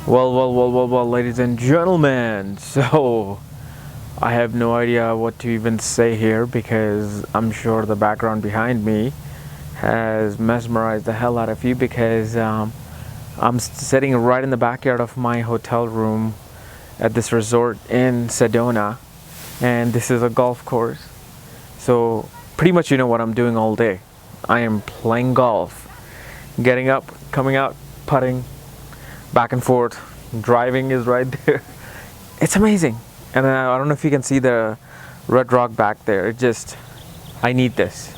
Well, ladies and gentlemen. So, I have no idea what to even say here because I'm sure the background behind me has mesmerized the hell out of you because I'm sitting right in the backyard of my hotel room at this resort in Sedona, and this is a golf course. So, pretty much you know what I'm doing all day. I am playing golf, getting up, coming out, putting, back and forth. Driving is right there. It's amazing. And I don't know if you can see the red rock back there. I need this.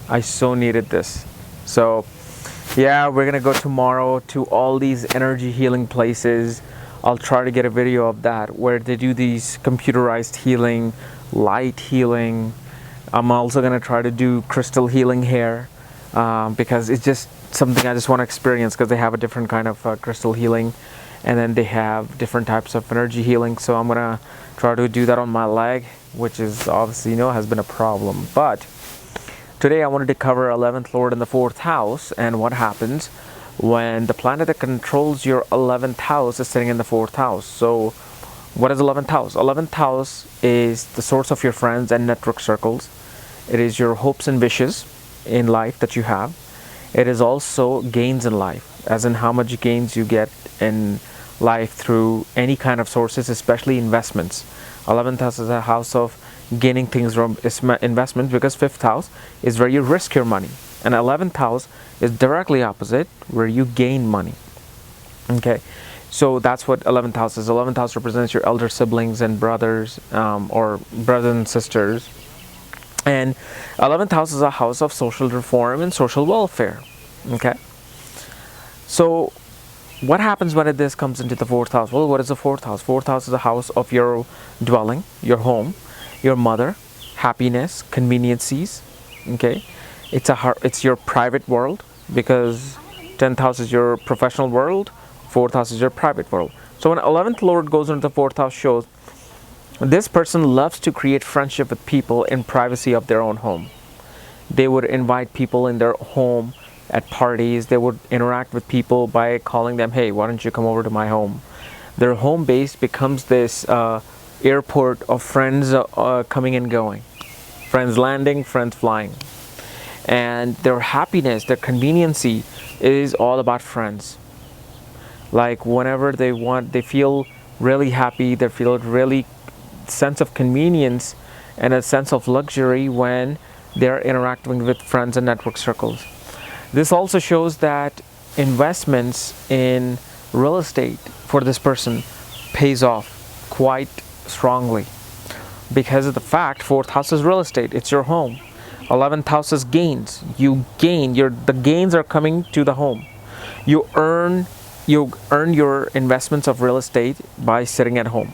I so needed this. So yeah, we're gonna go tomorrow to all these energy healing places. I'll try to get a video of that where they do these computerized healing, light healing. I'm also gonna try to do crystal healing here because it's just something I just want to experience because they have a different kind of crystal healing, and then they have different types of energy healing. So I'm gonna try to do that on my leg, which is obviously has been a problem. But today I wanted to cover 11th Lord in the 4th house and what happens when the planet that controls your 11th house is sitting in the 4th house. So what is 11th house? 11th house is the source of your friends and network circles. It is your hopes and wishes in life that you have. It is also gains in life, as in how much gains you get in life through any kind of sources, especially investments. 11th house is a house of gaining things from investments because 5th house is where you risk your money, and 11th house is directly opposite, where you gain money. Okay, so that's what 11th house is. 11th house represents your elder siblings and brothers, or brothers and sisters. And 11th house is a house of social reform and social welfare. Okay, so what happens when this comes into the 4th house? Well, what is the 4th house? 4th house is a house of your dwelling, your home, your mother, happiness, conveniences. Okay, it's your private world because 10th house is your professional world, 4th house is your private world. So when 11th Lord goes into the 4th house, shows this person loves to create friendship with people in privacy of their own home. They would invite people in their home at parties. They would interact with people by calling them, hey, why don't you come over to my home? Their home base becomes this airport of friends coming and going. Friends landing, friends flying. And their happiness, their conveniency is all about friends. Like whenever they feel really happy, they feel really sense of convenience and a sense of luxury when they're interacting with friends and network circles. This also shows that investments in real estate for this person pays off quite strongly because of the fact 4th house is real estate. It's your home. 11th house is gains. You gain. The gains are coming to the home. You earn your investments of real estate by sitting at home.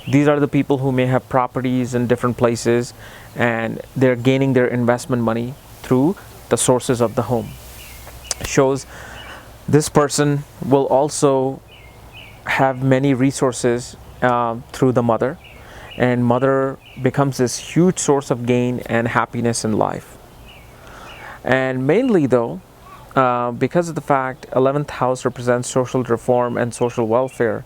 These are the people who may have properties in different places and they're gaining their investment money through the sources of the home. Shows this person will also have many resources through the mother, and mother becomes this huge source of gain and happiness in life. And mainly though, because of the fact 11th house represents social reform and social welfare,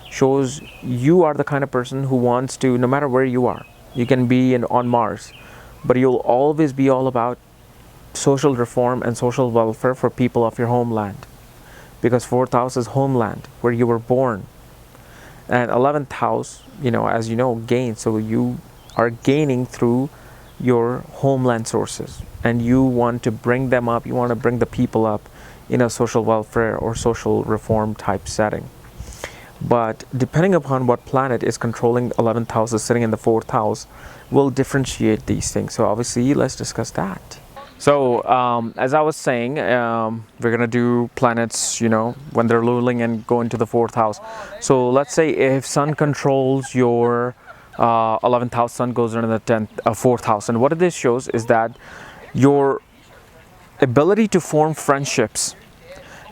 shows you are the kind of person who wants to, no matter where you are, you can be on Mars, but you'll always be all about social reform and social welfare for people of your homeland, because 4th house is homeland, where you were born, and 11th house, as you know, gains. So you are gaining through your homeland sources, and you want to bring them up, you want to bring the people up in a social welfare or social reform type setting. But depending upon what planet is controlling 11th house is sitting in the 4th house will differentiate these things. So obviously let's discuss that. So as I was saying, we're gonna do planets, when they're ruling and go into the 4th house. So let's say if Sun controls your 11th house, Sun goes into the 4th house, and what this shows is that your ability to form friendships,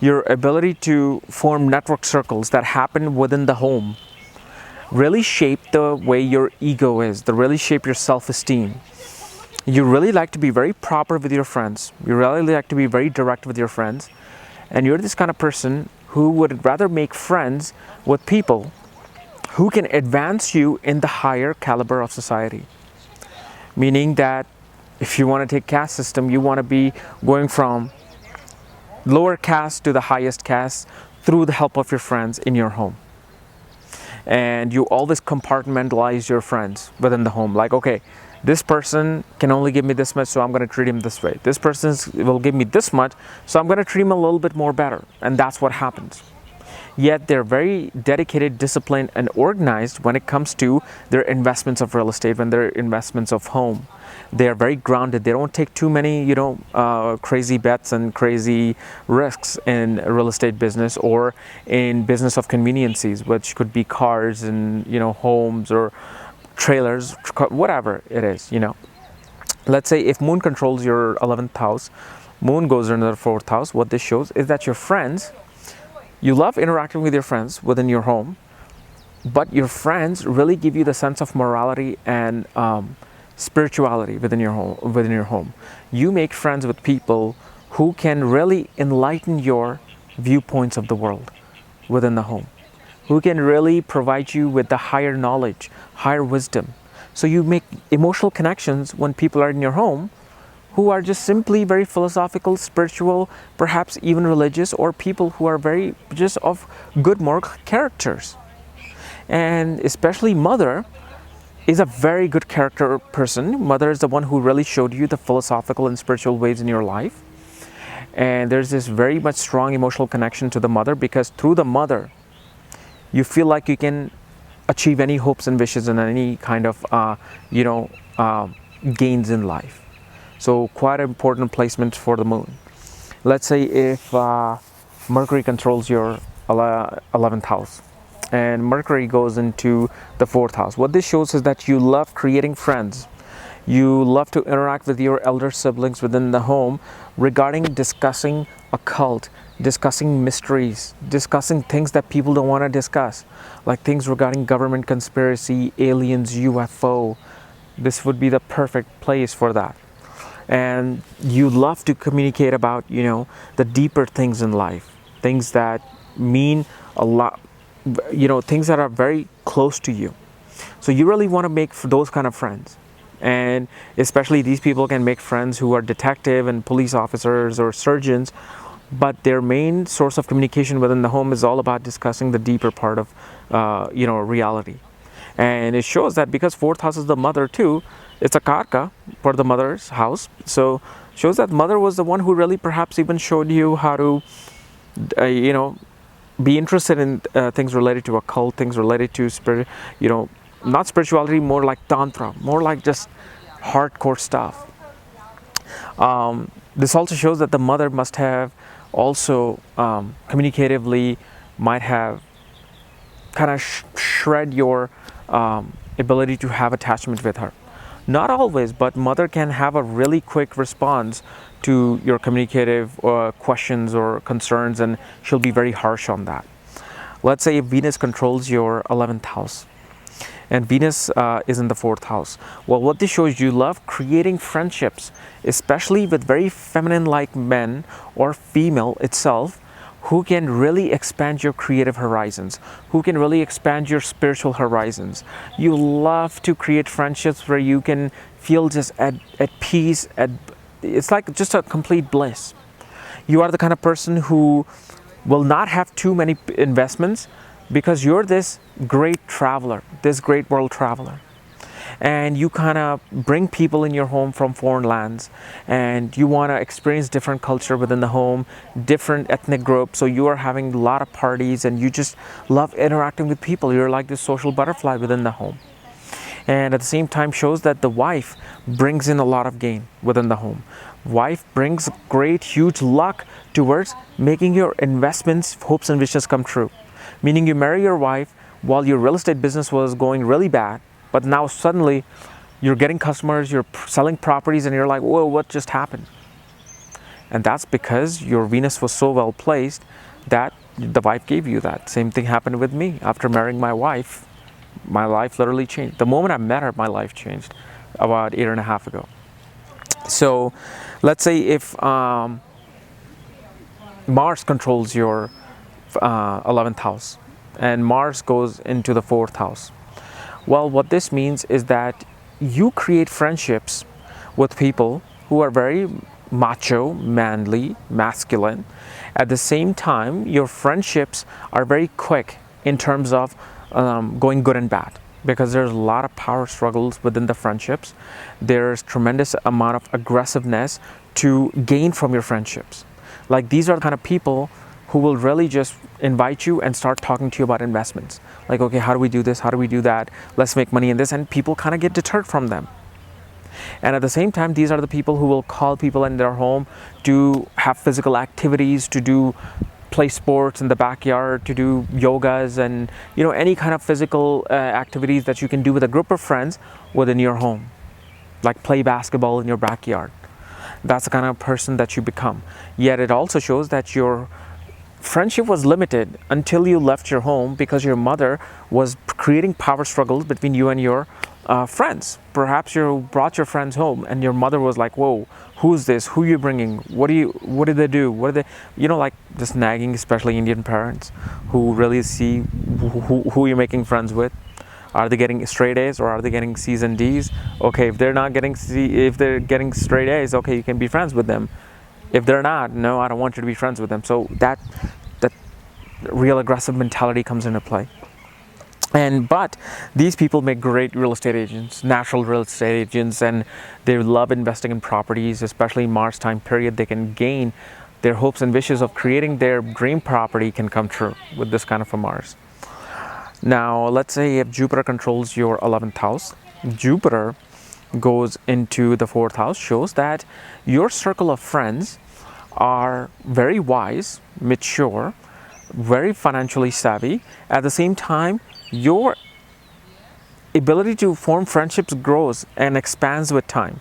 your ability to form network circles that happen within the home really shape the way your ego is, they really shape your self-esteem. You really like to be very proper with your friends. You really like to be very direct with your friends. And you're this kind of person who would rather make friends with people who can advance you in the higher caliber of society. Meaning that if you want to take caste system, you want to be going from lower caste to the highest caste through the help of your friends in your home. And you always compartmentalize your friends within the home. Like, okay, this person can only give me this much, so I'm going to treat him this way. This person will give me this much, so I'm going to treat him a little bit more better. And that's what happens. Yet they're very dedicated, disciplined, and organized when it comes to their investments of real estate, when their investments of home. They are very grounded. They don't take too many, crazy bets and crazy risks in real estate business or in business of conveniences, which could be cars and, homes or trailers, whatever it is, Let's say if Moon controls your 11th house, Moon goes into the 4th house. What this shows is that your friends, you love interacting with your friends within your home, but your friends really give you the sense of morality and spirituality within your home. You make friends with people who can really enlighten your viewpoints of the world within the home, who can really provide you with the higher knowledge, higher wisdom. So you make emotional connections when people are in your home who are just simply very philosophical, spiritual, perhaps even religious, or people who are very just of good moral characters. And especially Mother is a very good character person. Mother is the one who really showed you the philosophical and spiritual ways in your life. And there's this very much strong emotional connection to the mother, because through the mother, you feel like you can achieve any hopes and wishes and any kind of, gains in life. So quite an important placement for the moon. Let's say if Mercury controls your 11th house and Mercury goes into the 4th house. What this shows is that you love creating friends. You love to interact with your elder siblings within the home regarding discussing occult, discussing mysteries, discussing things that people don't want to discuss, like things regarding government conspiracy, aliens, UFO. This would be the perfect place for that. And you love to communicate about, the deeper things in life, things that mean a lot, things that are very close to you. So you really want to make those kind of friends. And especially these people can make friends who are detective and police officers or surgeons, but their main source of communication within the home is all about discussing the deeper part of, reality. And it shows that because 4th house is the mother too, it's a karka for the mother's house. So shows that mother was the one who really perhaps even showed you how to, be interested in things related to occult, things related to spirit, not spirituality, more like tantra, more like just hardcore stuff. This also shows that the mother must have also communicatively might have kind of shred your ability to have attachment with her. Not always, but mother can have a really quick response to your communicative questions or concerns, and she'll be very harsh on that. Let's say if Venus controls your 11th house and Venus is in the 4th house. Well, what this shows, you love creating friendships, especially with very feminine-like men or female itself, who can really expand your creative horizons, who can really expand your spiritual horizons. You love to create friendships where you can feel just at peace, it's like just a complete bliss. You are the kind of person who will not have too many investments because you're this great traveler, this great world traveler. And you kind of bring people in your home from foreign lands, and you want to experience different culture within the home, different ethnic groups. So you are having a lot of parties and you just love interacting with people. You're like this social butterfly within the home. And at the same time shows that the wife brings in a lot of gain within the home. Wife brings great, huge luck towards making your investments, hopes and wishes come true. Meaning you marry your wife while your real estate business was going really bad, but now suddenly you're getting customers, you're selling properties, and you're like, whoa, what just happened? And that's because your Venus was so well placed that the wife gave you that. Same thing happened with me. After marrying my wife, my life literally changed. The moment I met her, my life changed about 8.5 years ago. So let's say if Mars controls your 11th house, and Mars goes into the 4th house. Well, what this means is that you create friendships with people who are very macho, manly, masculine. At the same time, your friendships are very quick in terms of going good and bad, because there's a lot of power struggles within the friendships. There's tremendous amount of aggressiveness to gain from your friendships. Like, these are the kind of people who will really just invite you and start talking to you about investments. Like, okay, how do we do this? How do we do that? Let's make money in this. And people kind of get deterred from them. And at the same time, these are the people who will call people in their home to have physical activities, to play sports in the backyard, to do yogas, and any kind of physical activities that you can do with a group of friends within your home, like play basketball in your backyard. That's the kind of person that you become. Yet it also shows that your friendship was limited until you left your home, because your mother was creating power struggles between you and your friends. Perhaps you brought your friends home and your mother was like, whoa, who's this? Who are you bringing? What did they do? What are they, like this nagging, especially Indian parents who really see who you're making friends with. Are they getting straight A's or are they getting C's and D's? Okay, if they're getting straight A's, okay, you can be friends with them. If they're not, no, I don't want you to be friends with them. So that real aggressive mentality comes into play. But these people make great real estate agents, natural real estate agents, and they love investing in properties, especially in Mars time period. They can gain their hopes and wishes of creating their dream property can come true with this kind of a Mars. Now, let's say if Jupiter controls your 11th house, Jupiter goes into the 4th house, shows that your circle of friends are very wise, mature, very financially savvy. At the same time, your ability to form friendships grows and expands with time.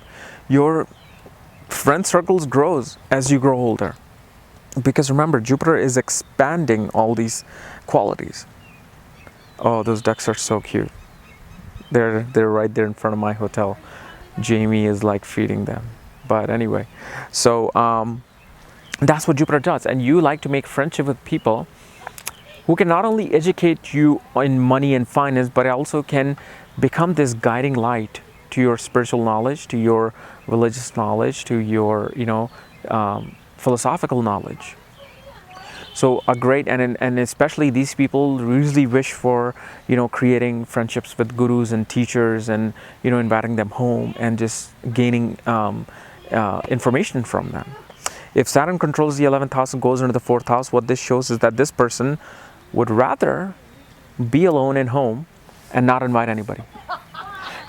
Your friend circles grows as you grow older, because remember, Jupiter is expanding all these qualities. Oh, those ducks are so cute. They're right there in front of my hotel. Jamie is like feeding them. But anyway, so that's what Jupiter does. And you like to make friendship with people who can not only educate you in money and finance, but also can become this guiding light to your spiritual knowledge, to your religious knowledge, to your philosophical knowledge. So a great, and especially these people usually wish for creating friendships with gurus and teachers, and inviting them home and just gaining information from them. If Saturn controls the 11th house and goes into the 4th house, what this shows is that this person would rather be alone in home and not invite anybody.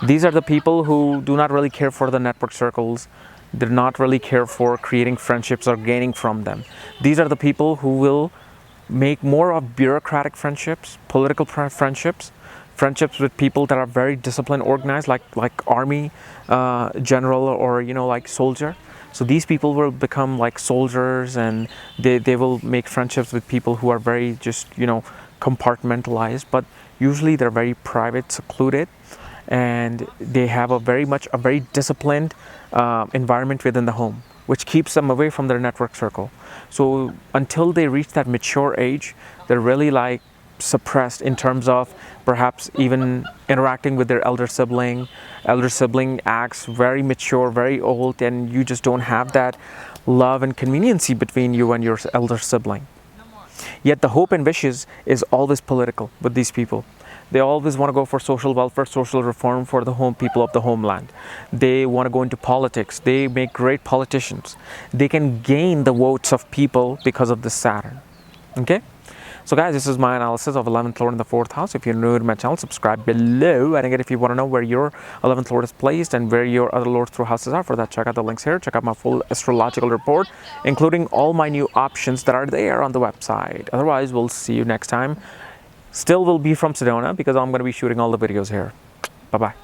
These are the people who do not really care for the network circles. They do not really care for creating friendships or gaining from them. These are the people who will make more of bureaucratic friendships, political friendships, friendships with people that are very disciplined, organized, like army general, or like soldier. So these people will become like soldiers, and they will make friendships with people who are very just compartmentalized, but usually they're very private, secluded, and they have a very disciplined environment within the home, which keeps them away from their network circle. So until they reach that mature age, they're really like suppressed in terms of perhaps even interacting with their elder sibling. Elder sibling acts very mature, very old, and you just don't have that love and conveniency between you and your elder sibling. Yet the hope and wishes is always political with these people. They always want to go for social welfare, social reform for the people of the homeland. They want to go into politics. They make great politicians. They can gain the votes of people because of this Saturn. Okay? So guys, this is my analysis of 11th Lord in the 4th house. If you're new to my channel, subscribe below. And again, if you want to know where your 11th Lord is placed and where your other Lords through houses are, for that, check out the links here. Check out my full astrological report, including all my new options that are there on the website. Otherwise, we'll see you next time. Still will be from Sedona, because I'm going to be shooting all the videos here. Bye-bye.